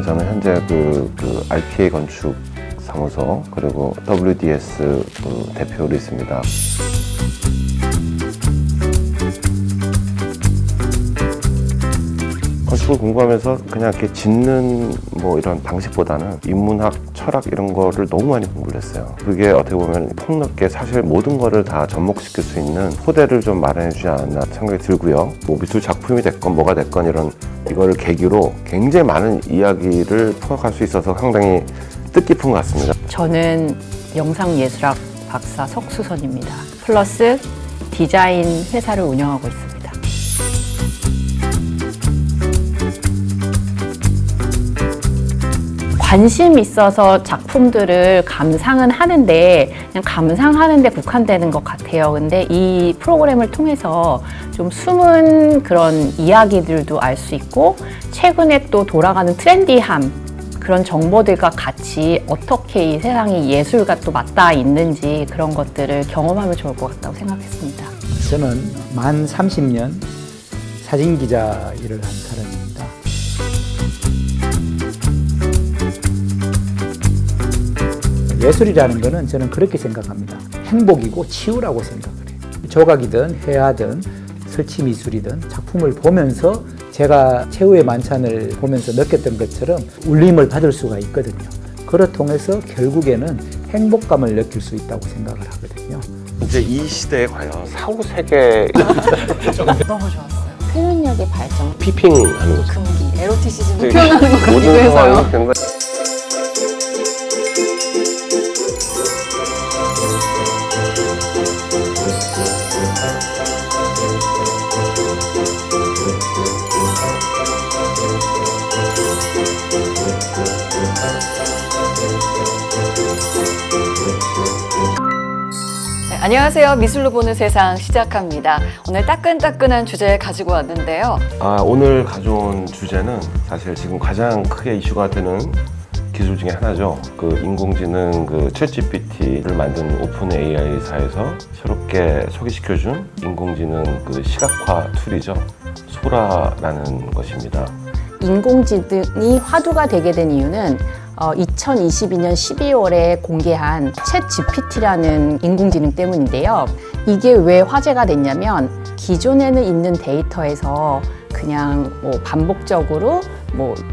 저는 현재 그 RPA 건축 사무소 그리고 WDS 대표로 있습니다. 건축을 공부하면서 그냥 이렇게 짓는 뭐 이런 방식보다는 인문학, 철학 이런 거를 너무 많이 공부를 했어요. 그게 어떻게 보면 폭넓게 사실 모든 거를 다 접목시킬 수 있는 토대를 좀 마련해 주지 않았나 생각이 들고요. 뭐 미술 작품이 됐건 뭐가 됐건 이거를 계기로 굉장히 많은 이야기를 풀어갈 수 있어서 상당히 뜻깊은 것 같습니다. 저는 영상예술학 박사 석수선입니다. 플러스 디자인 회사를 운영하고 있습니다. 관심 있어서 작품들을 감상은 하는데 그냥 감상하는 데 국한되는 것 같아요. 근데 이 프로그램을 통해서 좀 숨은 그런 이야기들도 알 수 있고 최근에 또 돌아가는 트렌디함 그런 정보들과 같이 어떻게 이 세상이 예술과 또 맞닿아 있는지 그런 것들을 경험하면 좋을 것 같다고 생각했습니다. 저는 만 30년 사진기자 일을 한 사람입니다. 예술이라는 것은 저는 그렇게 생각합니다. 행복이고 치유라고 생각을 해요. 조각이든 회화든 설치미술이든 작품을 보면서 제가 최후의 만찬을 보면서 느꼈던 것처럼 울림을 받을 수가 있거든요. 그걸 통해서 결국에는 행복감을 느낄 수 있다고 생각을 하거든요. 이제 이 시대에 과연 사후 세계 너무 좋았어요. 표현력의 발전, 피핑하는 거죠. 금기, 에로티시즘을 표현하는 것 같기도 모든 해서요. 상황이 굉장히 안녕하세요. 미술로 보는 세상 시작합니다. 오늘 따끈따끈한 주제 가지고 왔는데요. 오늘 가져온 주제는 사실 지금 가장 크게 이슈가 되는 기술 중에 하나죠. 그 인공지능 챗GPT를 만든 오픈 AI사에서 새롭게 소개시켜준 인공지능 시각화 툴이죠. 소라라는 것입니다. 인공지능이 화두가 되게 된 이유는 2022년 12월에 공개한 챗 GPT라는 인공지능 때문인데요. 이게 왜 화제가 됐냐면 기존에는 있는 데이터에서 그냥 반복적으로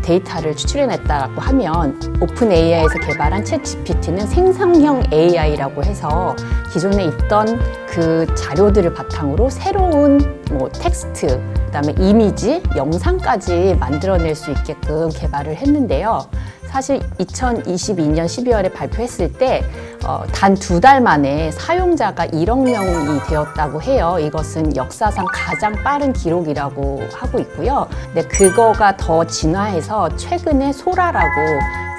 데이터를 추출해냈다고 하면 오픈 AI에서 개발한 챗 GPT는 생성형 AI라고 해서 기존에 있던 그 자료들을 바탕으로 새로운 텍스트, 그다음에 이미지, 영상까지 만들어낼 수 있게끔 개발을 했는데요. 사실 2022년 12월에 발표했을 때 단 2달 만에 사용자가 1억 명이 되었다고 해요. 이것은 역사상 가장 빠른 기록이라고 하고 있고요. 근데 그거가 더 진화해서 최근에 소라라고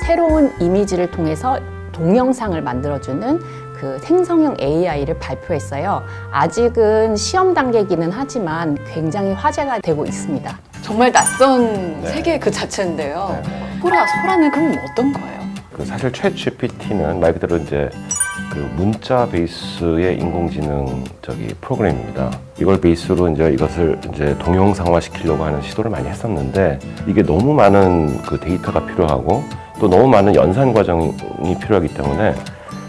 새로운 이미지를 통해서 동영상을 만들어주는 그 생성형 AI를 발표했어요. 아직은 시험 단계이기는 하지만 굉장히 화제가 되고 있습니다. 정말 낯선 세계 그 자체인데요. 소라는 그럼 어떤 거예요? 사실 챗GPT는 말 그대로 이제 문자 베이스의 인공지능 프로그램입니다. 이걸 베이스로 이것을 동영상화 시키려고 하는 시도를 많이 했었는데 이게 너무 많은 데이터가 필요하고 또 너무 많은 연산 과정이 필요하기 때문에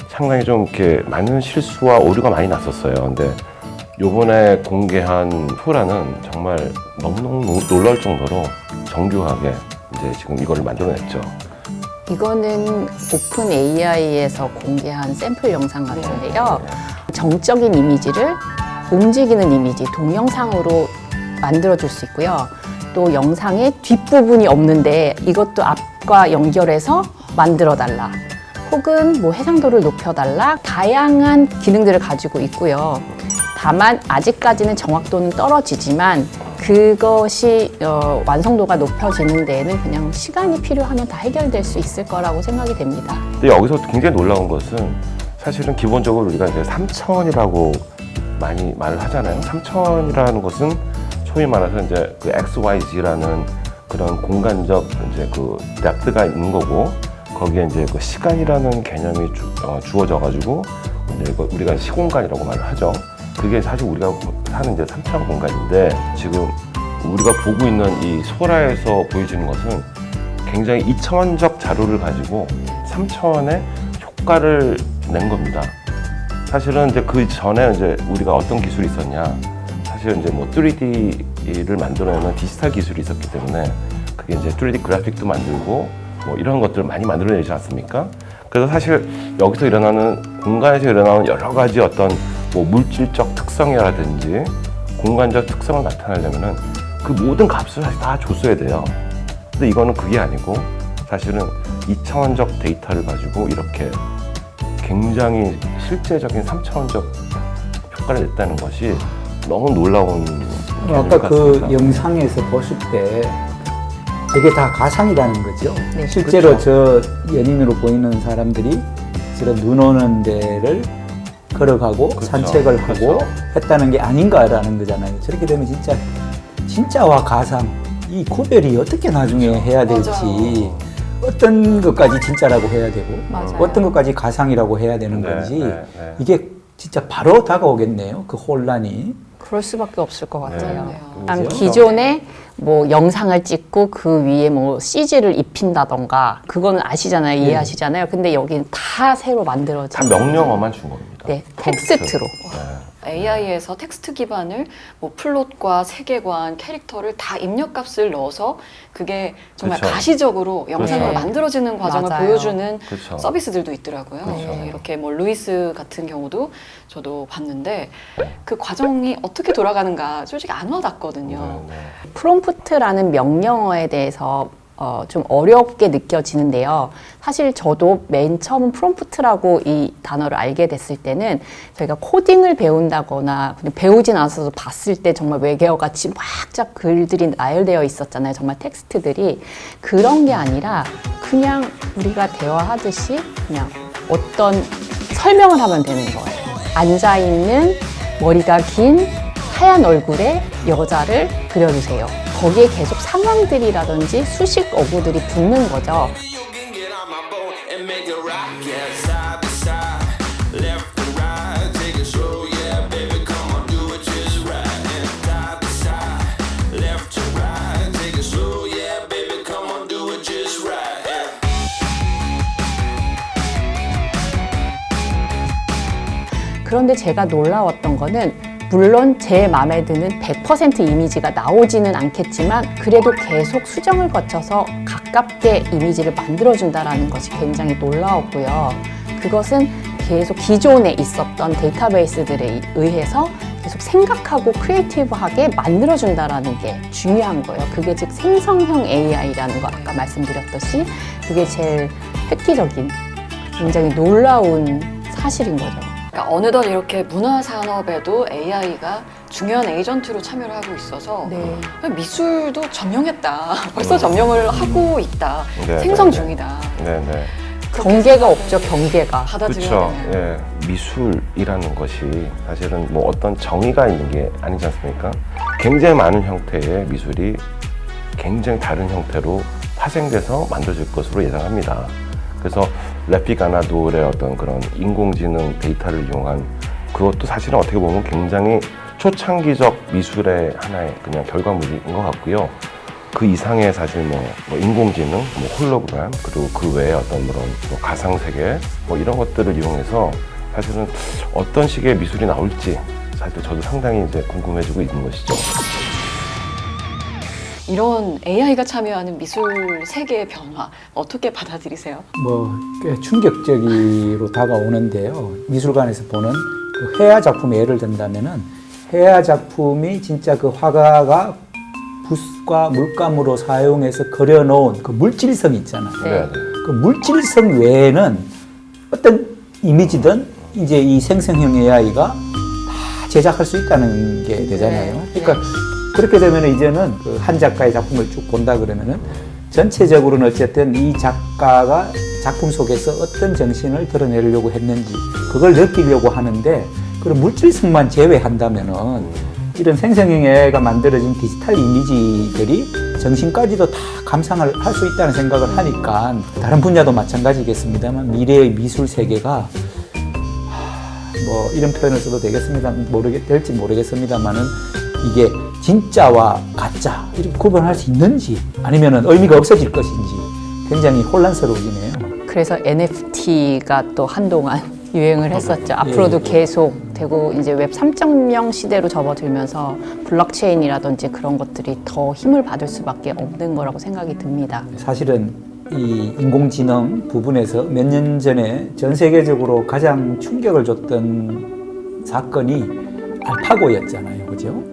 상당히 좀 이렇게 많은 실수와 오류가 많이 났었어요. 근데 요번에 공개한 소라는 정말 너무너무 놀라울 정도로 정교하게 지금 이거를 만들어냈죠. 이거는 오픈 AI에서 공개한 샘플 영상 같은데요. 정적인 이미지를 움직이는 이미지, 동영상으로 만들어줄 수 있고요. 또 영상의 뒷부분이 없는데 이것도 앞과 연결해서 만들어달라. 혹은 해상도를 높여달라. 다양한 기능들을 가지고 있고요. 다만 아직까지는 정확도는 떨어지지만 그것이 완성도가 높여지는 데에는 그냥 시간이 필요하면 다 해결될 수 있을 거라고 생각이 됩니다. 근데 여기서 굉장히 놀라운 것은 사실은 기본적으로 우리가 3차원이라고 많이 말을 하잖아요. 3차원이라는 것은 소위 말해서 XYZ라는 그런 공간적 뎁스가 있는 거고 거기에 시간이라는 개념이 주어져가지고 우리가 시공간이라고 말을 하죠. 그게 사실 우리가 사는 3차원 공간인데 지금 우리가 보고 있는 이 소라에서 보여지는 것은 굉장히 2차원적 자료를 가지고 3차원의 효과를 낸 겁니다. 사실은 이제 그 전에 이제 우리가 어떤 기술이 있었냐, 사실 이제 뭐 3D를 만들어내는 디지털 기술이 있었기 때문에 그게 이제 3D 그래픽도 만들고 뭐 이런 것들을 많이 만들어내지 않습니까? 그래서 사실 여기서 일어나는 공간에서 일어나는 여러 가지 어떤 뭐 물질적 특성이라든지 공간적 특성을 나타내려면은 그 모든 값을 사실 다 줬어야 돼요. 근데 이거는 그게 아니고 사실은 2차원적 데이터를 가지고 이렇게 굉장히 실제적인 3차원적 효과를 냈다는 것이 너무 놀라운 아까 그 같습니다. 영상에서 보실 때 이게 다 가상이라는 거죠. 네, 실제로 저 연인으로 보이는 사람들이 저런 눈 오는 데를 걸어가고 그렇죠. 산책을 하고 그렇죠. 했다는 게 아닌가라는 거잖아요. 저렇게 되면 진짜와 가상 이 구별이 어떻게 나중에 해야 될지 맞아요. 어떤 것까지 진짜라고 해야 되고 맞아요. 어떤 것까지 가상이라고 해야 되는 네, 건지 네, 네. 이게 진짜 바로 다가오겠네요. 그 혼란이. 그럴 수밖에 없을 것 같아요. 네. 일단 그죠? 기존에 뭐 영상을 찍고 그 위에 뭐 CG를 입힌다던가 그거는 아시잖아요, 이해하시잖아요. 근데 여기는 다 새로 다 만들어진 명령어만 준 겁니다. 네, 텍스트로. AI에서 텍스트 기반을 뭐 플롯과 세계관, 캐릭터를 다 입력값을 넣어서 그게 정말 그렇죠. 가시적으로 영상으로 그렇죠. 만들어지는 과정을 맞아요. 보여주는 그렇죠. 서비스들도 있더라고요. 그렇죠. 이렇게 뭐 루이스 같은 경우도 저도 봤는데 그 과정이 어떻게 돌아가는가 솔직히 안 와닿거든요. 네, 네. 프롬프트라는 명령어에 대해서 좀 어렵게 느껴지는데요. 사실 저도 맨 처음 프롬프트라고 이 단어를 알게 됐을 때는 저희가 코딩을 배운다거나 그냥 배우진 않아서 봤을 때 정말 외계어같이 막쫙 글들이 나열되어 있었잖아요. 정말 텍스트들이. 그런 게 아니라 그냥 우리가 대화하듯이 그냥 어떤 설명을 하면 되는 거예요. 앉아있는 머리가 긴 하얀 얼굴의 여자를 그려주세요. 거기에 계속 상황들이라든지 수식 어구들이 붙는 거죠. You can get on my boat and make it rock, yeah, side by side, left and right, take it slow, yeah, baby, come on, do it just right, and side by side, left to right, take it slow, yeah, baby, come on, do it just right, yeah. 그런데 제가 놀라웠던 거는 물론 제 마음에 드는 100% 이미지가 나오지는 않겠지만 그래도 계속 수정을 거쳐서 가깝게 이미지를 만들어준다는 것이 굉장히 놀라웠고요. 그것은 계속 기존에 있었던 데이터베이스들에 의해서 계속 생각하고 크리에이티브하게 만들어준다는 게 중요한 거예요. 그게 즉 생성형 AI라는 거 아까 말씀드렸듯이 그게 제일 획기적인 굉장히 놀라운 사실인 거죠. 그러니까 어느덧 이렇게 문화 산업에도 AI가 중요한 에이전트로 참여를 하고 있어서 네. 미술도 점령했다. 벌써 점령을 하고 있다. 네, 생성 네, 네. 중이다. 네, 네. 경계가 없죠, 경계가. 받아들여야 그렇죠. 되는. 예, 미술이라는 것이 사실은 뭐 어떤 정의가 있는 게 아니지 않습니까? 굉장히 많은 형태의 미술이 굉장히 다른 형태로 파생돼서 만들어질 것으로 예상합니다. 그래서 레피가나돌의 어떤 그런 인공지능 데이터를 이용한 그것도 사실은 어떻게 보면 굉장히 초창기적 미술의 하나의 그냥 결과물인 것 같고요. 그 이상의 사실 뭐 인공지능, 뭐 홀로그램, 그리고 그 외에 어떤 그런 뭐 가상세계 뭐 이런 것들을 이용해서 사실은 어떤 식의 미술이 나올지 사실 저도 상당히 이제 궁금해지고 있는 것이죠. 이런 AI가 참여하는 미술 세계의 변화 어떻게 받아들이세요? 꽤 충격적으로 다가오는데요. 미술관에서 보는 그 회화 작품 예를 든다면은 회화 작품이 진짜 그 화가가 붓과 물감으로 사용해서 그려놓은 그 물질성 있잖아요. 네. 그 물질성 외에는 어떤 이미지든 이제 이 생성형 AI가 다 제작할 수 있다는 게 되잖아요. 네. 그러니까 그렇게 되면 이제는 그 한 작가의 작품을 쭉 본다 그러면은 전체적으로는 어쨌든 이 작가가 작품 속에서 어떤 정신을 드러내려고 했는지 그걸 느끼려고 하는데 그런 물질성만 제외한다면은 이런 생성형 AI가 만들어진 디지털 이미지들이 정신까지도 다 감상을 할 수 있다는 생각을 하니까 다른 분야도 마찬가지겠습니다만 미래의 미술 세계가 뭐 이런 표현을 써도 되겠습니다. 될지 모르겠습니다만은 이게 진짜와 가짜 이렇게 구분할 수 있는지 아니면은 의미가 없어질 것인지 굉장히 혼란스러워지네요. 그래서 NFT가 또 한동안 유행을 했었죠. 앞으로도 계속 되고 이제 웹 3.0 시대로 접어들면서 블록체인이라든지 그런 것들이 더 힘을 받을 수밖에 없는 거라고 생각이 듭니다. 사실은 이 인공지능 부분에서 몇 년 전에 전 세계적으로 가장 충격을 줬던 사건이 알파고였잖아요. 그죠?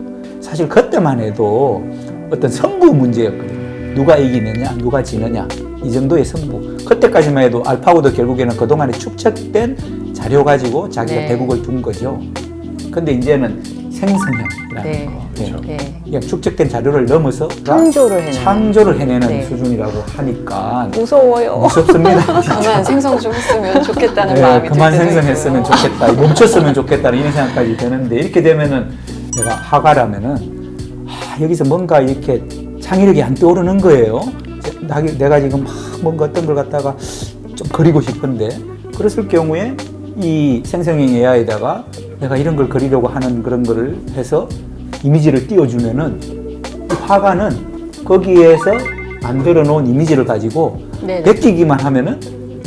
사실 그때만 해도 어떤 승부 문제였거든요. 누가 이기느냐, 누가 지느냐, 이 정도의 승부. 그때까지만 해도 알파고도 결국에는 그동안에 축적된 자료 가지고 자기가 네. 대국을 둔 거죠. 근데 이제는 생성형이라는 네. 거. 네. 네. 그냥 축적된 자료를 넘어서 창조를 해내는. 네. 수준이라고 하니까 무서워요. 무섭습니다. 그만 생성 좀 했으면 좋겠다는 네, 마음이 그만 들 때도 생성했으면 있고요. 좋겠다, 멈췄으면 좋겠다 이런 생각까지 드는데 이렇게 되면은 내가 화가라면은 여기서 뭔가 이렇게 창의력이 안 떠오르는 거예요. 내가 지금 막 뭔가 어떤 걸 갖다가 좀 그리고 싶은데 그랬을 경우에 이 생성형 AI에다가 내가 이런 걸 그리려고 하는 그런 거를 해서 이미지를 띄워주면은 이 화가는 거기에서 만들어 놓은 이미지를 가지고 네네. 베끼기만 하면은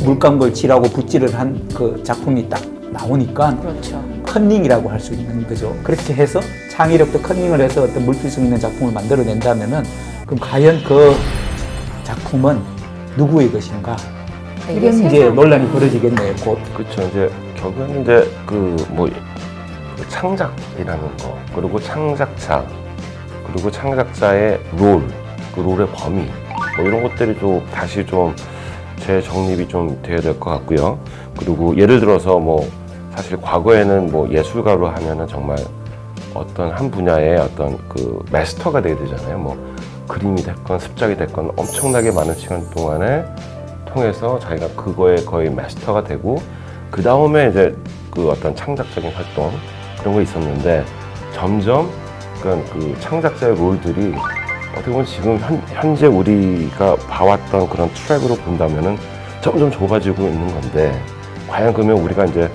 물감을 칠하고 붓질을 한 그 작품이 딱 나오니까 그렇죠. 컨닝이라고 할 수 있는 거죠. 그렇게 해서 창의력도 컨닝을 해서 어떤 물필성 있는 작품을 만들어낸다면은 그럼 과연 그 작품은 누구의 것인가? 이게 이런 이제 논란이 벌어지겠네요. 곧. 그렇죠. 이제 결국은 이제 그 창작이라는 거, 그리고 창작자, 그리고 창작자의 롤, 그 롤의 범위, 뭐 이런 것들이 좀 다시 좀 재정립이 좀 돼야 될 것 같고요. 그리고 예를 들어서 뭐 사실 과거에는 뭐 예술가로 하면은 정말 어떤 한 분야의 어떤 그 마스터가 돼야 되잖아요. 뭐 그림이 됐건 습작이 됐건 엄청나게 많은 시간 동안에 통해서 자기가 그거에 거의 마스터가 되고 그 다음에 이제 그 어떤 창작적인 활동 그런 거 있었는데 점점 그 창작자의 롤들이 어떻게 보면 지금 현재 우리가 봐왔던 그런 트랙으로 본다면은 점점 좁아지고 있는 건데 과연 그러면 우리가 이제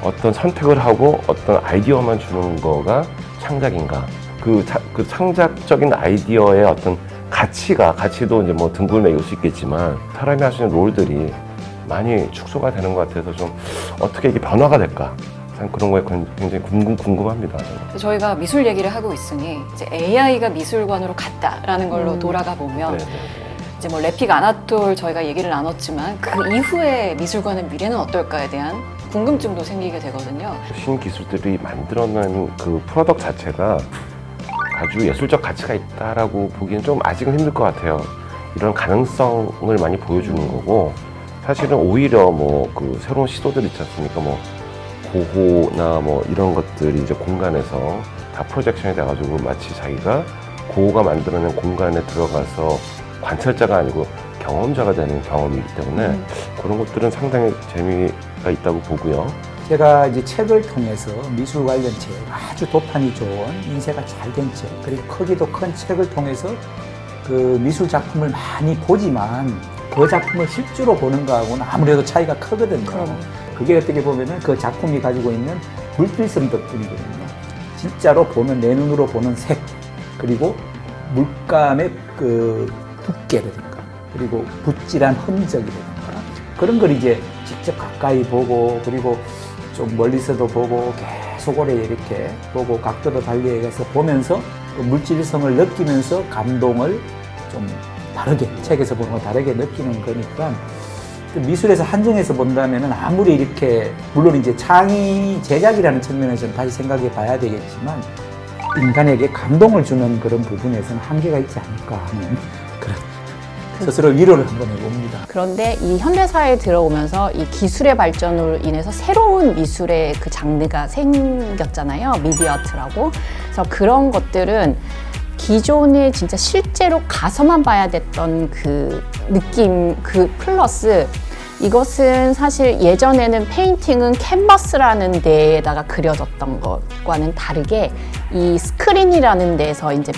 어떤 선택을 하고 어떤 아이디어만 주는 거가 창작인가? 그 창작적인 아이디어의 어떤 가치도 이제 뭐 등급을 매길 수 있겠지만 사람이 할 수 있는 롤들이 많이 축소가 되는 것 같아서 좀 어떻게 이게 변화가 될까? 참 그런 거에 굉장히 궁금합니다. 저희가 미술 얘기를 하고 있으니 이제 AI가 미술관으로 갔다라는 걸로 돌아가 보면 네. 이제 뭐 레픽 아나톨 저희가 얘기를 나눴지만 그 이후에 미술관의 미래는 어떨까에 대한 궁금증도 생기게 되거든요. 신기술들이 만들어낸 그 프로덕트 자체가 아주 예술적 가치가 있다라고 보기엔 좀 아직은 힘들 것 같아요. 이런 가능성을 많이 보여주는 거고 사실은 오히려 뭐 그 새로운 시도들 있지 않습니까? 뭐 고호나 뭐 이런 것들이 이제 공간에서 다 프로젝션이 돼가지고 마치 자기가 고호가 만들어낸 공간에 들어가서 관찰자가 아니고 경험자가 되는 경험이기 때문에 그런 것들은 상당히 재미가 있다고 보고요. 제가 이제 책을 통해서 미술 관련 책, 아주 도판이 좋은 인쇄가 잘 된 책, 그리고 크기도 큰 책을 통해서 그 미술 작품을 많이 보지만 그 작품을 실제로 보는 거하고는 아무래도 차이가 크거든요. 그게 어떻게 보면은 그 작품이 가지고 있는 물필성 덕분이거든요. 진짜로 보면 내 눈으로 보는 색, 그리고 물감의 그 두께라든가, 그리고 붓질한 흔적이라든가 그런 걸 이제 직접 가까이 보고 그리고 좀 멀리서도 보고 계속 오래 이렇게 보고 각도도 달리해서 보면서 그 물질성을 느끼면서 감동을 좀 다르게 책에서 보는 거 다르게 느끼는 거니까 미술에서 한정해서 본다면은 아무리 이렇게 물론 이제 창의 제작이라는 측면에서는 다시 생각해 봐야 되겠지만 인간에게 감동을 주는 그런 부분에서는 한계가 있지 않을까 하는 그런 스스로 위로를 한번 해봅니다. 그런데 이 현대사회에 들어오면서 이 기술의 발전으로 인해서 새로운 미술의 그 장르가 생겼잖아요. 미디어 아트라고. 그래서 그런 것들은 기존에 진짜 실제로 가서만 봐야 됐던 그 느낌, 그 플러스 이것은 사실 예전에는 페인팅은 캔버스라는 데에다가 그려졌던 것과는 다르게 이 스크린이라는 데서 이제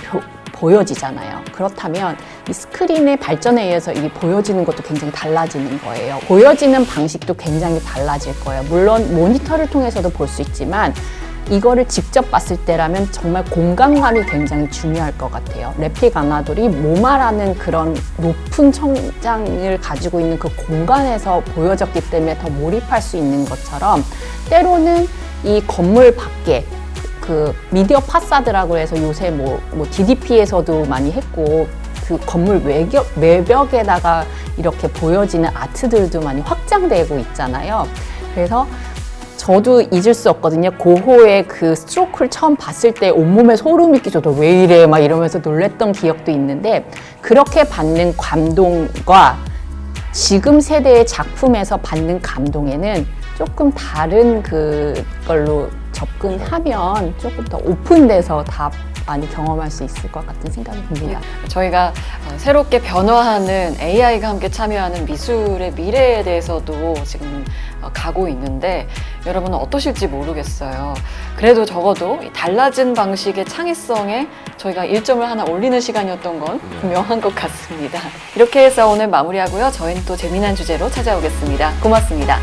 보여지잖아요. 그렇다면 이 스크린의 발전에 의해서 이 보여지는 것도 굉장히 달라지는 거예요. 보여지는 방식도 굉장히 달라질 거예요. 물론 모니터를 통해서도 볼 수 있지만 이거를 직접 봤을 때라면 정말 공간감이 굉장히 중요할 것 같아요. 래픽 아나돌이 모마라는 그런 높은 천장을 가지고 있는 그 공간에서 보여졌기 때문에 더 몰입할 수 있는 것처럼 때로는 이 건물 밖에 그 미디어 파사드라고 해서 요새 뭐 DDP에서도 많이 했고 그 건물 외벽에다가 이렇게 보여지는 아트들도 많이 확장되고 있잖아요. 그래서 저도 잊을 수 없거든요. 고호의 그 스트로크를 처음 봤을 때 온몸에 소름이 끼쳐서 왜 이래 막 이러면서 놀랬던 기억도 있는데 그렇게 받는 감동과 지금 세대의 작품에서 받는 감동에는 조금 다른 그걸로 접근하면 조금 더 오픈돼서 다 많이 경험할 수 있을 것 같은 생각이 듭니다. 저희가 새롭게 변화하는 AI가 함께 참여하는 미술의 미래에 대해서도 지금 가고 있는데 여러분은 어떠실지 모르겠어요. 그래도 적어도 이 달라진 방식의 창의성에 저희가 1점을 하나 올리는 시간이었던 건 분명한 것 같습니다. 이렇게 해서 오늘 마무리하고요. 저희는 또 재미난 주제로 찾아오겠습니다. 고맙습니다.